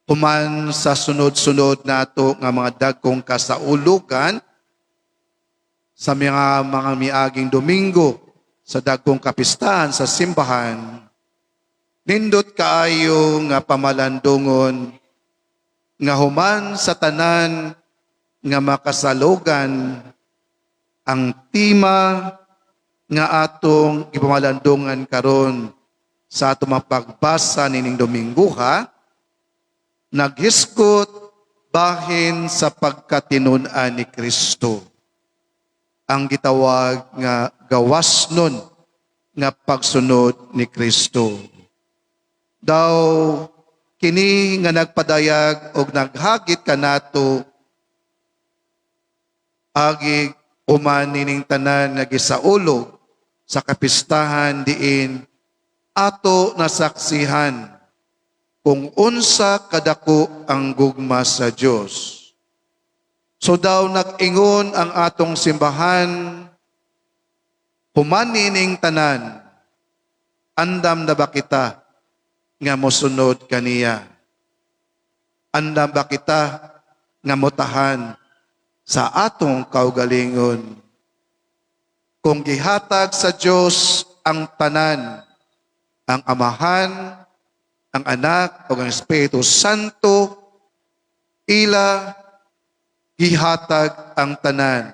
Human sa sunod-sunod nato nga mga dagkong kasaulugan sa mga miaging Domingo sa dagkong kapistahan sa simbahan, nindot kaayo nga pamalandungon nga human sa tanan nga makasalugan ang tema nga atong ipamalandungan karon sa atong mapagbasa nining Domingo naghiskot bahin sa pagkatinunan ni Kristo. Ang gitawag nga gawasnon nga pagsunod ni Kristo. Daw kini nga nagpadayag og naghagit kanato agi human nining tanan nga gisaulog sa kapistahan diin ato nasaksihan kung unsa kadako ang gugma sa Dios. So daw nag-ingon ang atong simbahan, human nining tanan, andam na ba kita nga mosunod kaniya? Andam ba kita nga motahan sa atong kaugalingon? Kung gihatag sa Dios ang tanan, ang Amahan, ang Anak, o ang Espiritu Santo, ila gihatag ang tanan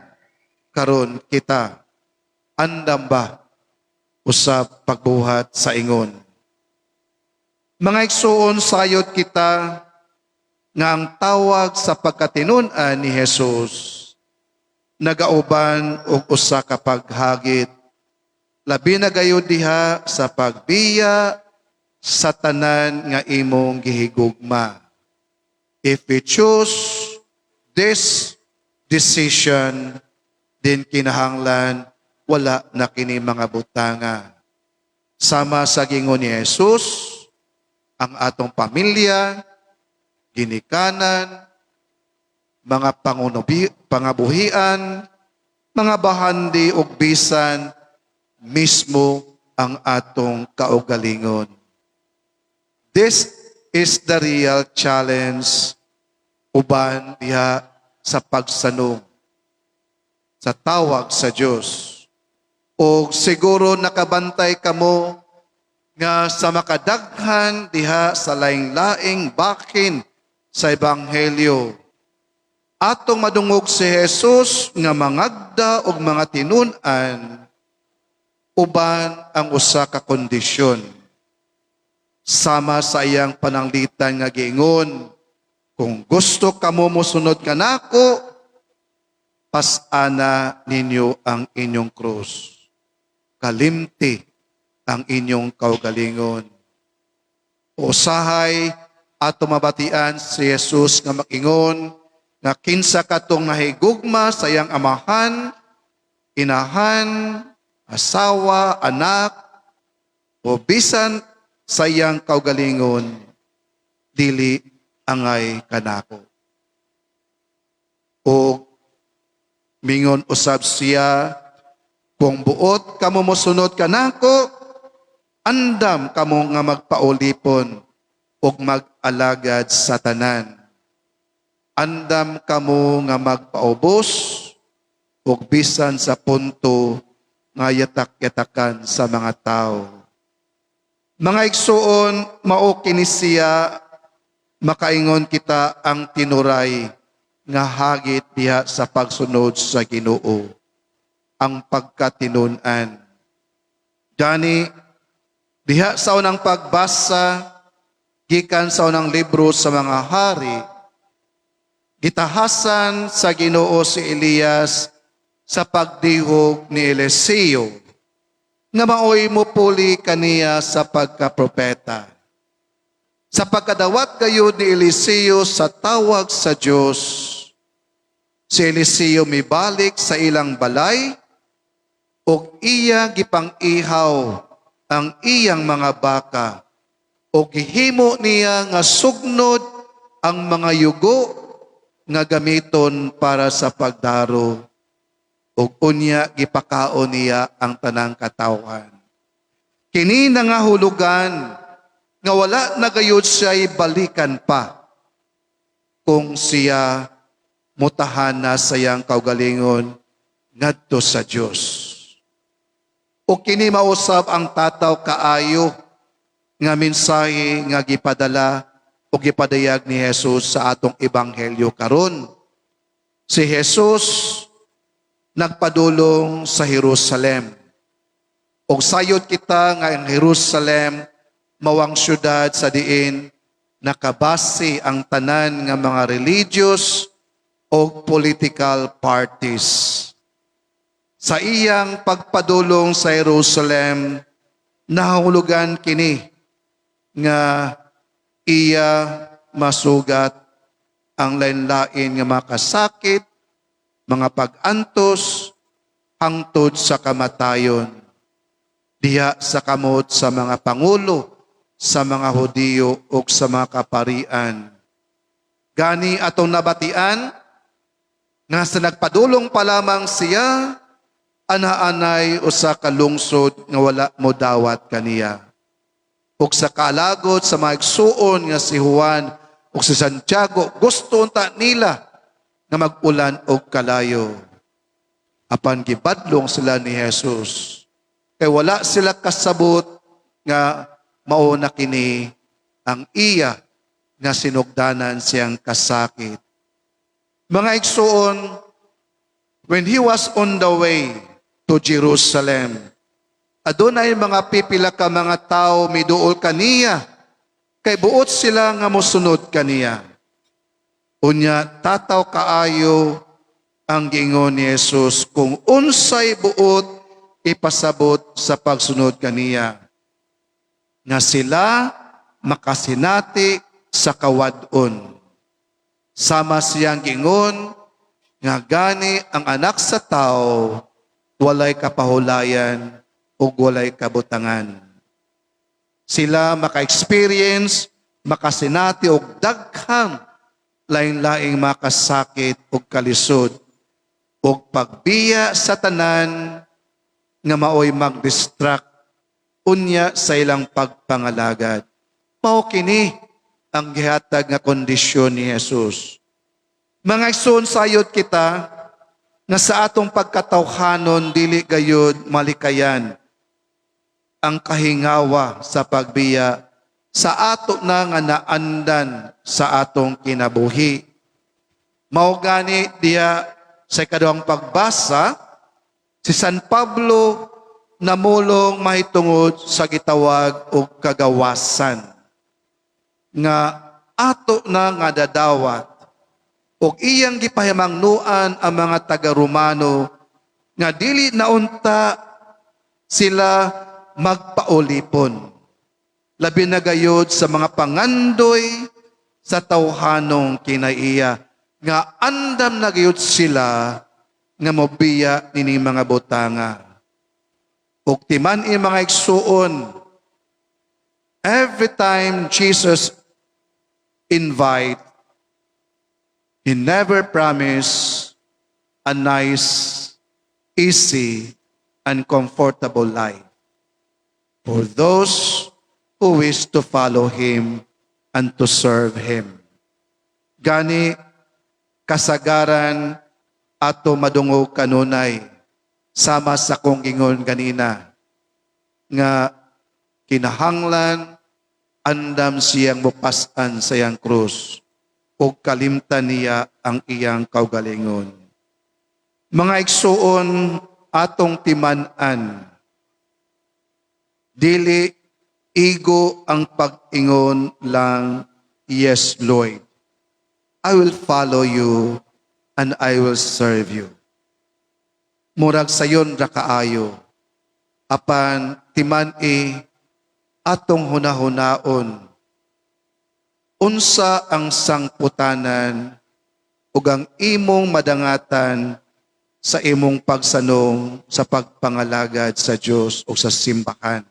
karon kita. Andam ba usab pagbuhat sa ingon? Mga igsoon, sayot kita nga ang tawag sa pagkatinunan ni Jesus nagauban og usa ka paghagit, labi na gayud diha sa pagbiya sa tanan nga imong gihigugma. If we choose this decision, din kinahanglan wala na kini mga butanga. Sama sa gingon ni Jesus, ang atong pamilya, ginikanan, mga pangabuhian, mga bahandi ug bisan mismo ang atong kaugalingon. This is the real challenge uban diha sa pagsanong sa tawag sa Dios. O siguro nakabantay kamo nga sa makadaghan diha sa laing-laing bahin sa Ebanghelyo. Atong madungog si Jesus nga mangagda og mga tinun-an uban ang usa ka kondisyon. Sama sa iyang pananglitan nga giingon, kung gusto kamo mosunod kanako, pasana ninyo ang inyong krus. Kalimti ang inyong kaugalingon. Usahay ato mabatian si Jesus nga makingon nga kinsa katong nahigugma sa iyang amahan, inahan, asawa, anak, o bisan sa iyang kaugalingon, dili angay kanako. O mingon usab siya, kung buot kamo mosunod kanako, andam kamo nga magpaulipon ug mag-alagad sa tanan. Andam kamo nga magpaubos ug bisan sa punto nga yatak-yatakan sa mga tao. Mga igsoon, mao kini siya makaingon kita ang tinuray nga hagit diha sa pagsunod sa Ginoo, ang pagkatinunan. Gani diha sa unang pagbasa gikan sa unang libro sa mga hari, gitahasan sa Ginoo si Elias sa pagdihog ni Eliseo nga maoy mo puli kaniya sa pagkapropeta. Sa pagkadawat gayud ni Eliseo sa tawag sa Dios, si Eliseo mibalik sa ilang balay ug iya gipang-ihaw ang iyang mga baka ug gihimo niya nga sugnod ang mga yugo nga gamiton para sa pagdaro ug unya gipakaon niya ang tanang katawhan. Kini nangahulugan nga wala na gayud siya'y balikan pa kung siya mutahan na sayang kaugalingon ngadto sa Dios. O kini mausab ang tataw kaayo nga mensahe nga gipadala o gipadayag ni Jesus sa atong ebanghelyo karon. Si Jesus nagpadulong sa Jerusalem. Og sayod kita nga ang Jerusalem mawang syudad sa diin nakabase ang tanan nga mga religious o political parties. Sa iyang pagpadulong sa Jerusalem, nahulugan kini nga iya masugat ang lain-lain nga makasakit, mga pag-antos, hangtod sa kamatayon. Diha sa kamot sa mga pangulo, sa mga Hudiyo o sa mga kaparian. Gani atong nabatian, nga sa nagpadulong pa lamang siya, anaanay o sa kalungsod nga wala mo dawat kaniya. O sa kalagod sa mga igsuon nga si Juan o si Santiago, gusto unta nila nga mag-ulan og kalayo. Apan gibadlong sila ni Jesus. Kay wala sila kasabot nga mauna kini ang iya nga sinugdanan siyang kasakit. Mga igsuon, when he was on the way to Jerusalem, adunay mga pipila ka mga tao miduol kaniya, kay buot sila nga mosunod kaniya. Unya tataw kaayo ang giingon ni Jesus kung unsay buot ipasabot sa pagsunod kaniya. Nga sila makasinati sa kawadon. Sama siyang giingon nga gani ang anak sa tao walay kapahulayan o walay kabutangan. Sila maka-experience, makasinati o daghang lain-laing makasakit o kalisod o pagbiya sa tanan nga maoy mag-distract unya sa ilang pagpangalagad. Mao kini ang gihatag nga kondisyon ni Jesus. Mga igsoon sayod kita na sa atong pagkatawhanon dili gayud malikayan ang kahingawa sa pagbiya sa ato na nga naandan sa atong kinabuhi. Mao gani diya sa ikaduhang pagbasa, si San Pablo namulong mahitungod sa gitawag og kagawasan nga ato na nga dadawat og iyang gipahimangnuan ang mga taga-Romano nga dili naunta sila magpaulipon. Labi na gayod sa mga pangandoy sa tawhanong kinaiya nga andam na gayod sila nga mobiya nini mga botanga. Og timan mga igsuon, every time Jesus invite, he never promised a nice, easy, and comfortable life for those who wish to follow Him and to serve Him. Gani, kasagaran ato madungog kanunay, sama sa kong ingon ganina, nga kinahanglan andam siyang mupasan sa iyang krus o kalimtan niya ang iyang kaugalingon. Mga igsuon atong timan-an, dili igo ang pag-ingon lang, yes Lord, I will follow you and I will serve you. Murag sayon ra kaayo, apan timan-i atong hunahunaon, unsa ang sangputanan ug ang imong madangatan sa imong pagsanong sa pagpangalagad sa Dios o sa simbahan.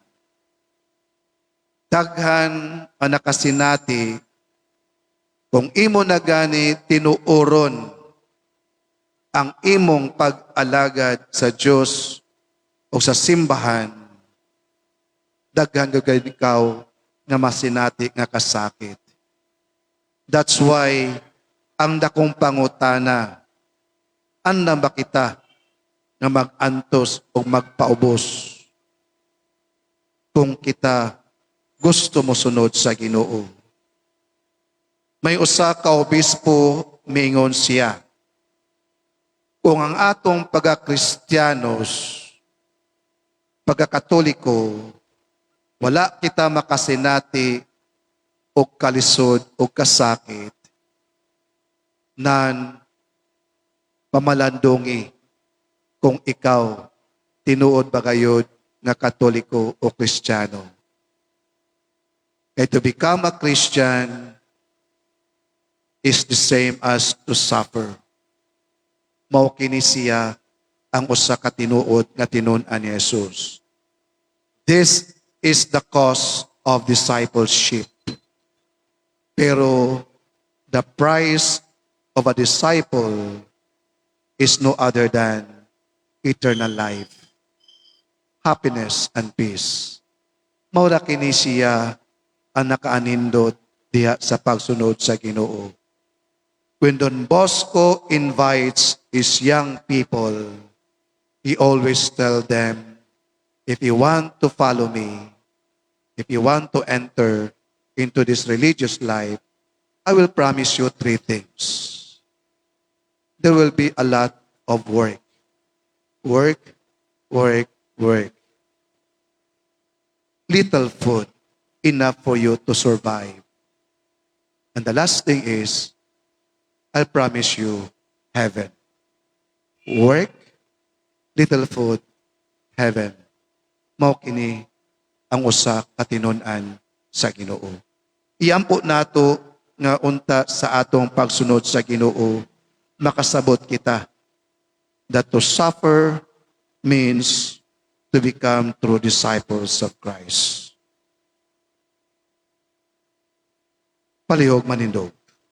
Daghan ang nakasinati kung imo na gani tinuoron ang imong pag-alagad sa Dios o sa simbahan, daghan gagay ikaw nga masinati nga kasakit. That's why ang dakong pangutana, anda ba kita nga mag-antos o magpaubos kung kita gusto mo sunod sa Ginoo. May usa ka obispo mingon siya, kung ang atong pagka-Kristiyanos, pagka-Katoliko, wala kita makasinati o kalisod o kasakit, nan pamalandungi kung ikaw tinuod ba gayud nga Katoliko o Kristiyano. Kaya to become a Christian is the same as to suffer. Mao kini siya ang usa ka tinuod nga tinun-an ni Jesus. This is the cause of discipleship. Pero the price of a disciple is no other than eternal life, happiness, and peace. Maura kini siya ang nakaanindot diha sa pagsunod sa Ginoo. When Don Bosco invites his young people, he always tell them, if you want to follow me, if you want to enter into this religious life, I will promise you 3 things. There will be a lot of work. Work, work, work. Little food, enough for you to survive. And the last thing is, I promise you heaven. Work, little food, heaven. Mao kini ang usa ka tinun-an sa Ginoo. Iampo nato nga unta sa atong pagsunod sa Ginoo, makasabot kita that to suffer means to become true disciples of Christ. Palihog manindog.